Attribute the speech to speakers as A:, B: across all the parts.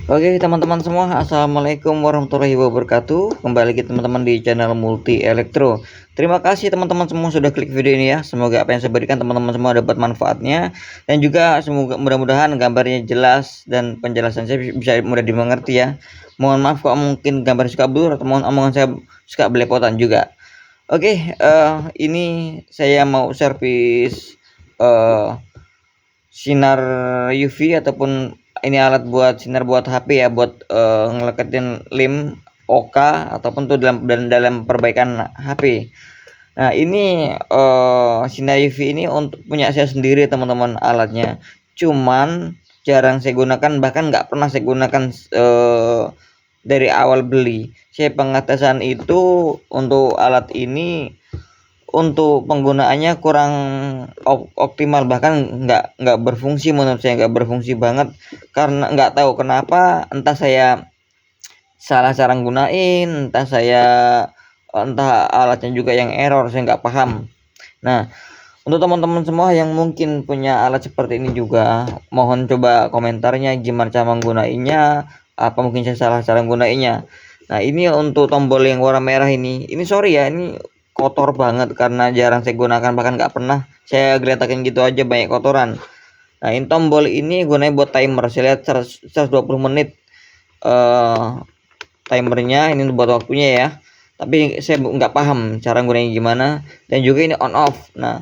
A: Oke teman-teman semua, assalamualaikum warahmatullahi wabarakatuh. Kembali lagi teman-teman di channel Multi Elektro. Terima kasih teman-teman semua sudah klik video ini ya. Semoga apa yang saya berikan teman-teman semua dapat manfaatnya, dan juga semoga mudah-mudahan gambarnya jelas dan penjelasan saya bisa mudah dimengerti ya. Mohon maaf kalau mungkin gambar suka blur atau mohon omongan saya suka belepotan juga. Oke, ini saya mau servis sinar UV ataupun ini alat buat sinar buat HP ya, buat ngeleketin lem OK ataupun tuh dalam perbaikan HP. Nah ini sinar UV ini untuk punya saya sendiri teman-teman alatnya, cuman jarang saya gunakan, bahkan nggak pernah saya gunakan dari awal beli. Saya pengetesan itu untuk alat ini, untuk penggunaannya kurang optimal, bahkan nggak berfungsi. Menurut saya nggak berfungsi banget, karena nggak tahu kenapa, entah saya salah cara gunain, entah alatnya juga yang error, saya nggak paham. Nah, untuk teman-teman semua yang mungkin punya alat seperti ini juga, mohon coba komentarnya gimana cara menggunainya, apa mungkin saya salah cara menggunainya. Nah ini untuk tombol yang warna merah ini sorry ya, ini kotor banget karena jarang saya gunakan, bahkan nggak pernah saya geletakin gitu aja, banyak kotoran. Nah ini tombol ini gunanya buat timer, saya lihat 120 menit timernya, ini buat waktunya ya, tapi saya nggak paham cara gunanya gimana. Dan juga ini on off. Nah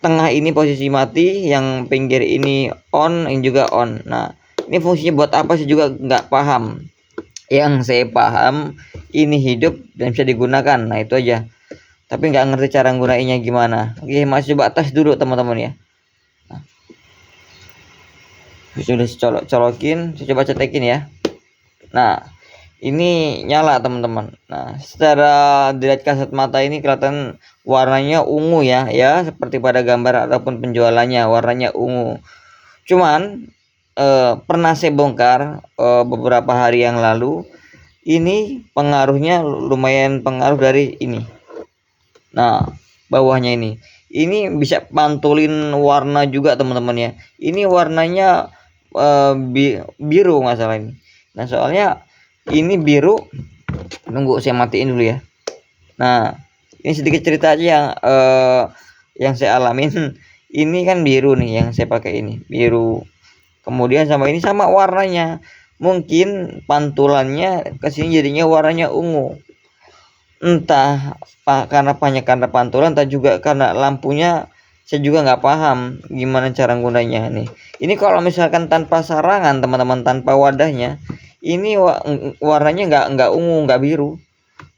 A: tengah ini posisi mati, yang pinggir ini on, ini juga on. Nah ini fungsinya buat apa saya juga nggak paham. Yang saya paham ini hidup dan bisa digunakan, nah itu aja, tapi nggak ngerti cara gunainya gimana. Oke, masih coba tes dulu teman-teman ya. Nah, sudah colokin, saya coba cetekin ya. Nah ini nyala teman-teman. Nah secara dilihat kasat mata ini kelihatan warnanya ungu ya, seperti pada gambar ataupun penjualannya warnanya ungu. Cuman pernah saya bongkar beberapa hari yang lalu, ini pengaruhnya lumayan pengaruh dari ini. Nah bawahnya ini bisa pantulin warna juga teman-teman ya. Ini warnanya biru nggak salah ini. Nah soalnya ini biru, nunggu saya matiin dulu ya. Nah ini sedikit cerita aja yang saya alamin. Ini kan biru nih, yang saya pakai ini biru, kemudian sama ini sama warnanya, mungkin pantulannya kesini jadinya warnanya ungu. Entah karena pantulan, entah juga karena lampunya, saya juga nggak paham gimana cara gunanya nih. Ini kalau misalkan tanpa sarangan teman-teman, tanpa wadahnya, ini warnanya nggak ungu, nggak biru,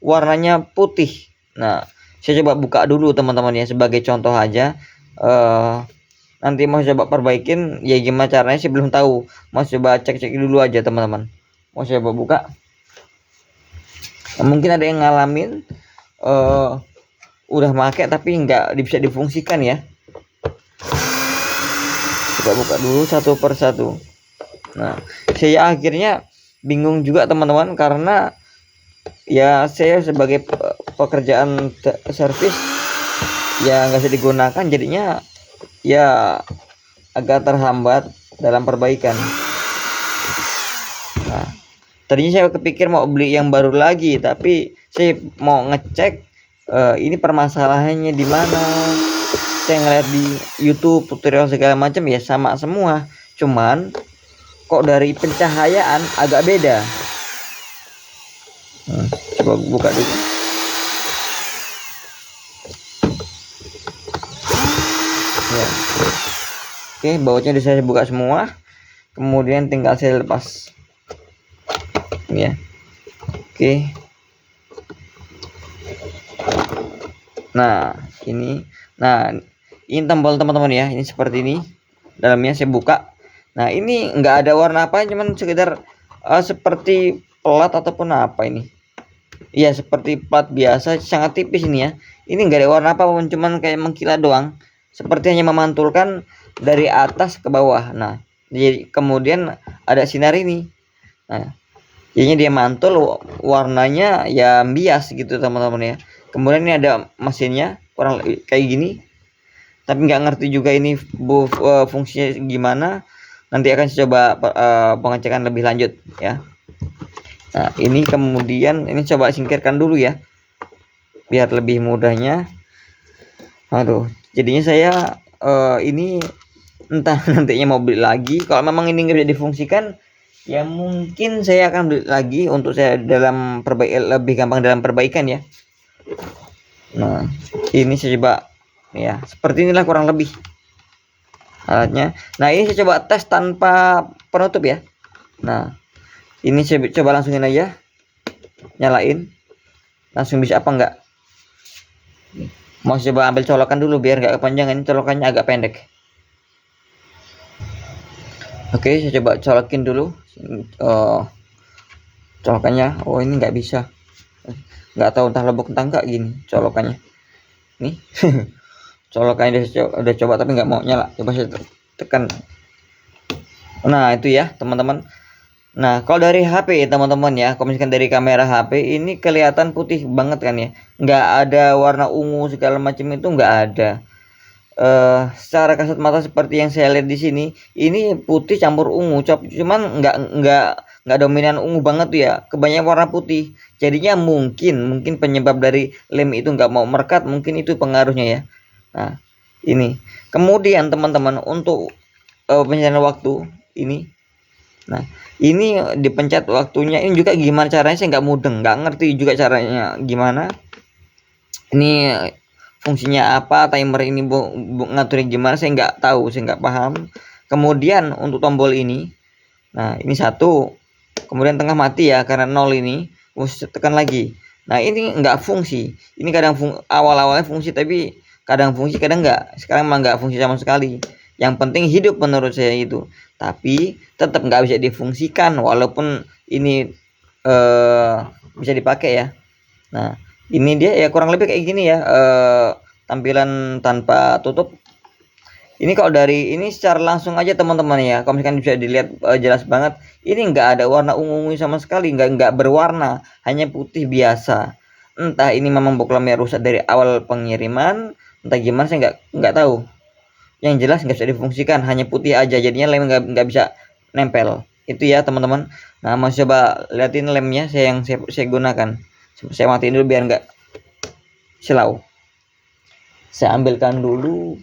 A: warnanya putih. Nah saya coba buka dulu teman-teman ya, sebagai contoh aja. Nanti mau coba perbaikin ya, gimana caranya sih belum tahu, mau coba cek dulu aja teman-teman. Mau coba buka. Nah, mungkin ada yang ngalamin udah make tapi nggak bisa difungsikan ya. Coba buka dulu satu persatu. Nah saya akhirnya bingung juga teman-teman, karena ya saya sebagai pekerjaan servis ya nggak bisa digunakan, jadinya ya agak terhambat dalam perbaikan. Nah tadinya saya kepikir mau beli yang baru lagi, tapi saya mau ngecek ini permasalahannya di mana. Saya ngeliat di YouTube tutorial segala macam ya sama semua, cuman kok dari pencahayaan agak beda. Coba buka dulu ya. Oke, bautnya udah saya buka semua, kemudian tinggal saya lepas ya. Oke, nah ini tombol teman-teman ya, ini seperti ini dalamnya. Saya buka, nah ini enggak ada warna apa, cuman sekedar seperti plat ataupun apa ini ya, seperti plat biasa, sangat tipis ini ya. Ini enggak ada warna apa, cuman kayak mengkilat doang, seperti hanya memantulkan dari atas ke bawah. Nah jadi kemudian ada sinar ini, nah jadinya dia mantul, warnanya ya bias gitu teman-teman ya. Kemudian ini ada mesinnya kurang kayak gini, tapi nggak ngerti juga ini fungsinya gimana. nanti akan saya coba pengecekan lebih lanjut ya. Nah ini kemudian ini coba singkirkan dulu ya biar lebih mudahnya. Aduh jadinya saya ini entah nantinya mau beli lagi. Kalau memang ini nggak bisa difungsikan ya mungkin saya akan beli lagi untuk saya dalam lebih gampang dalam perbaikan ya. Nah ini saya coba ya seperti inilah kurang lebih alatnya. Nah ini saya coba tes tanpa penutup ya. Nah ini saya coba langsungin aja, nyalain langsung bisa apa enggak. Mau coba ambil colokan dulu biar nggak kepanjangan, colokannya agak pendek. Oke saya coba colokin dulu colokannya. Oh ini nggak bisa, nggak tahu entah lebok entah enggak gini colokannya nih. Colokannya udah coba tapi nggak mau nyala. Coba saya tekan. Nah itu ya teman-teman. Nah kalau dari HP teman-teman ya, kalau misalkan dari kamera HP ini kelihatan putih banget kan ya, nggak ada warna ungu segala macam itu nggak ada. Secara kasat mata seperti yang saya lihat di sini ini putih campur ungu, cuman nggak dominan ungu banget tuh ya, kebanyakan warna putih. Jadinya mungkin penyebab dari lem itu nggak mau merekat, mungkin itu pengaruhnya ya. Nah ini kemudian teman-teman untuk pencairan waktu ini. Nah ini dipencet waktunya ini juga gimana caranya saya nggak mudeng, nggak ngerti juga caranya gimana ini fungsinya apa, timer ini ngaturnya gimana saya nggak tahu, saya nggak paham. Kemudian untuk tombol ini, nah ini 1, kemudian tengah mati ya karena 0 ini, tekan lagi. Nah ini nggak fungsi, ini kadang awal-awalnya fungsi tapi kadang fungsi kadang nggak. Sekarang emang nggak fungsi sama sekali. Yang penting hidup menurut saya itu, tapi tetap nggak bisa difungsikan walaupun ini bisa dipakai ya. Nah ini dia ya kurang lebih kayak gini ya tampilan tanpa tutup. Ini kalau dari ini secara langsung aja teman-teman ya, kalau misalkan bisa dilihat jelas banget ini nggak ada warna ungu sama sekali, nggak berwarna, hanya putih biasa. Entah ini memang boklamnya rusak dari awal pengiriman, entah gimana saya nggak tahu. Yang jelas nggak bisa difungsikan, hanya putih aja, jadinya lem nggak bisa nempel. Itu ya teman-teman. Nah mau coba liatin lemnya saya gunakan. Saya matiin dulu biar nggak silau. Saya ambilkan dulu.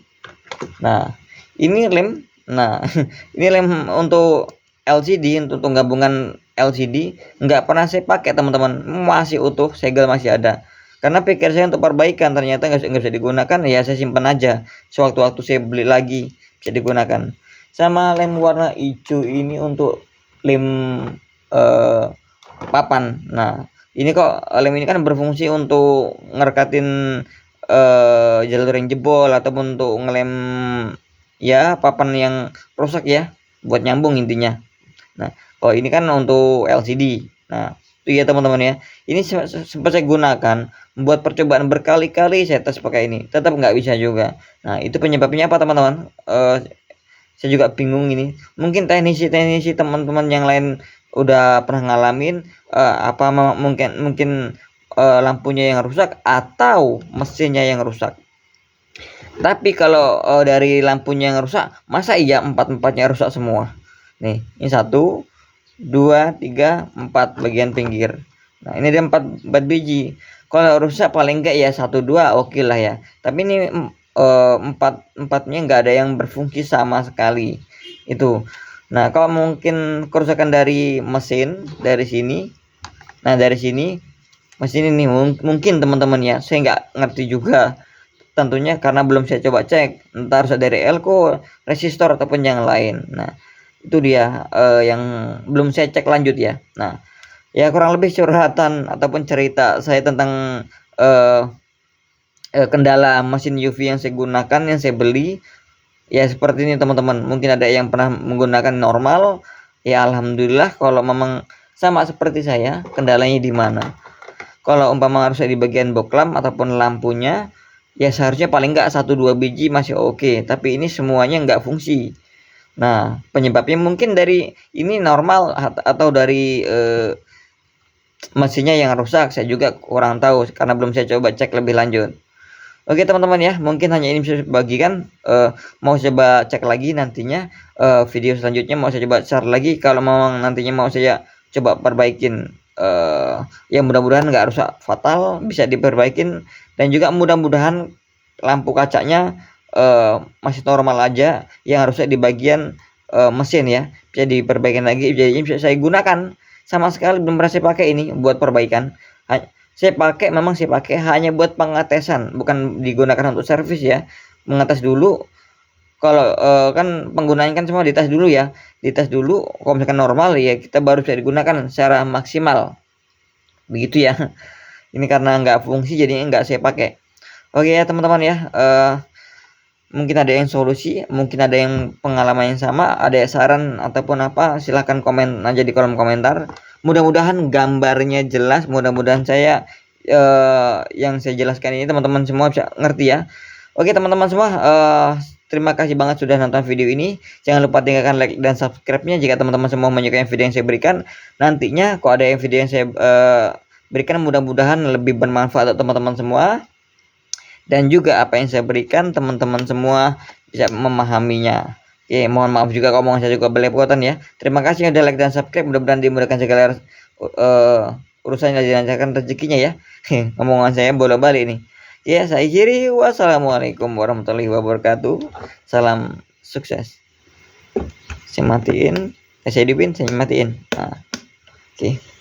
A: Nah ini lem. Nah ini lem untuk LCD, untuk gabungan LCD nggak pernah saya pakai teman-teman, masih utuh, segel masih ada. Karena pikir saya untuk perbaikan, ternyata nggak bisa digunakan ya, saya simpan aja. Sewaktu-waktu saya beli lagi bisa digunakan. Sama lem warna hijau ini untuk lem papan. Nah ini kok lem ini kan berfungsi untuk ngerekatin jalur yang jebol ataupun untuk ngelem ya papan yang rusak ya, buat nyambung intinya. Nah kalau ini kan untuk LCD. Nah itu ya teman-teman ya, ini sempat saya gunakan buat percobaan berkali-kali, saya tes pakai ini tetap nggak bisa juga. Nah itu penyebabnya apa teman-teman? Saya juga bingung ini, mungkin teknisi teman-teman yang lain udah pernah ngalamin apa mungkin lampunya yang rusak atau mesinnya yang rusak. Tapi kalau dari lampunya yang rusak, masa iya empatnya rusak semua? Nih ini 1 2 3 4 bagian pinggir. Nah ini ada 4 biji. Kalau rusak paling enggak ya 1 2 oke lah ya, tapi ini empatnya enggak ada yang berfungsi sama sekali itu. Nah kalau mungkin kerusakan dari mesin dari sini, nah dari sini mesin ini mungkin teman-teman ya, saya nggak ngerti juga tentunya karena belum saya coba cek, entar dari elko, resistor ataupun yang lain. Nah itu dia yang belum saya cek lanjut ya. Nah ya kurang lebih curhatan ataupun cerita saya tentang kendala mesin UV yang saya gunakan, yang saya beli ya seperti ini teman-teman. Mungkin ada yang pernah menggunakan normal ya, alhamdulillah. Kalau memang sama seperti saya, kendalanya di mana? Kalau umpama harus di bagian boklam ataupun lampunya ya seharusnya paling enggak 1-2 biji masih oke, tapi ini semuanya enggak fungsi. Nah penyebabnya mungkin dari ini normal atau dari mesinnya yang rusak, saya juga kurang tahu karena belum saya coba cek lebih lanjut. Oke teman-teman ya, mungkin hanya ini bisa bagikan, mau coba cek lagi nantinya, video selanjutnya mau saya coba share lagi kalau memang nantinya mau saya coba perbaikin, ya mudah-mudahan nggak rusak fatal, bisa diperbaikin, dan juga mudah-mudahan lampu kacanya, masih normal aja, yang harusnya di bagian, mesin ya, bisa diperbaikin lagi, jadi bisa saya gunakan. Sama sekali belum pernah saya pakai ini buat perbaikan. Memang saya pakai hanya buat pengetesan, bukan digunakan untuk servis ya. Mengetes dulu, kalau, kan penggunaannya kan semua dites dulu ya. Dites dulu, kalau misalkan normal ya kita baru bisa digunakan secara maksimal. Begitu ya. Ini karena nggak fungsi jadinya nggak saya pakai. Oke ya teman-teman ya, mungkin ada yang solusi, mungkin ada yang pengalaman yang sama, ada saran ataupun apa, silahkan komen aja di kolom komentar. Mudah-mudahan gambarnya jelas, mudah-mudahan saya, yang saya jelaskan ini teman-teman semua bisa ngerti ya. Oke teman-teman semua, terima kasih banget sudah nonton video ini. Jangan lupa tinggalkan like dan subscribe-nya jika teman-teman semua menyukai video yang saya berikan. Nantinya kalau ada yang video yang saya, berikan mudah-mudahan lebih bermanfaat untuk teman-teman semua. Dan juga apa yang saya berikan teman-teman semua bisa memahaminya. Oke, mohon maaf juga kalau omongan saya juga belepotan ya. Terima kasih yang udah like dan subscribe. Mudah-mudahan dimudahkan segala urusannya, dilancarkan rezekinya ya. Omongan saya bolak-balik nih. Ya, saya akhiri. Wassalamualaikum warahmatullahi wabarakatuh. Salam sukses. Saya matiin. Saya hidupin, saya matiin. Nah, oke.